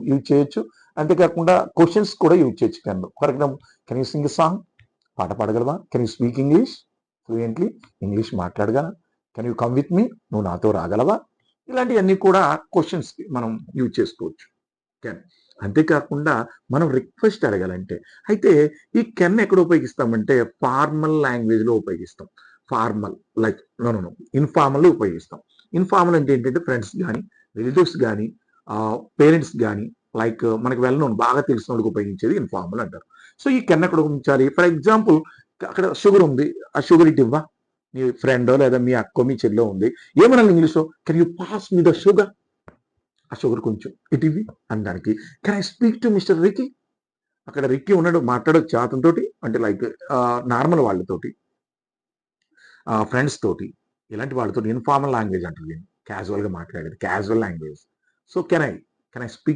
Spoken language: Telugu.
యూజ్ చేయొచ్చు. అంతేకాకుండా క్వశ్చన్స్ కూడా యూజ్ చేయొచ్చు కెన్లో. For example, can you sing song? పాట పాడగలవా? Can you speak English fluently? English మాట్లాడగలవా? Can you come with me? నువ్వు నాతో రాగలవా? ఇలాంటివన్నీ కూడా క్వశ్చన్స్కి మనం యూజ్ చేసుకోవచ్చు కెన్. అంతేకాకుండా మనం రిక్వెస్ట్ అడగాలంటే, అయితే ఈ కెన్ ఎక్కడ ఉపయోగిస్తామంటే ఫార్మల్ లాంగ్వేజ్లో ఉపయోగిస్తాం. ఫార్మల్ లైక్ నో ఇన్ఫార్మల్ ఉపయోగిస్తాం. ఇన్ఫార్మల్ అంటే ఏంటంటే ఫ్రెండ్స్ కానీ, రిలేటివ్స్ కానీ, పేరెంట్స్ కానీ, లైక్ మనకు బాగా తెలిసిన వాళ్ళకి ఉపయోగించేది ఇన్ఫార్మల్ అంటారు. సో ఈ కెన్ ఎక్కడ ఉంచాలి? ఫర్ ఎగ్జాంపుల్, అక్కడ షుగర్ ఉంది, ఆ షుగర్ ఇటు ఇవ్వా? మీ ఫ్రెండో లేదా మీ అక్కో మీ చెల్లో ఉంది, ఏమనాలి ఇంగ్లీష్లో? Can you pass me the sugar? ఆ షుగర్ కొంచెం ఇటు ఇవ్వి అనడానికి. Can I speak to mister Ricky? అక్కడ రిక్కీ ఉన్నాడు, మాట్లాడొచ్చు అతనితోటి, అంటే లైక్ నార్మల్ వాళ్ళతోటి, ఫ్రెండ్స్ తోటి, ఇలాంటి వాళ్ళతో ఇన్ఫార్మల్ లాంగ్వేజ్ అంటారు దీన్ని. క్యాజువల్గా మాట్లాడేది, casual language. So can I speak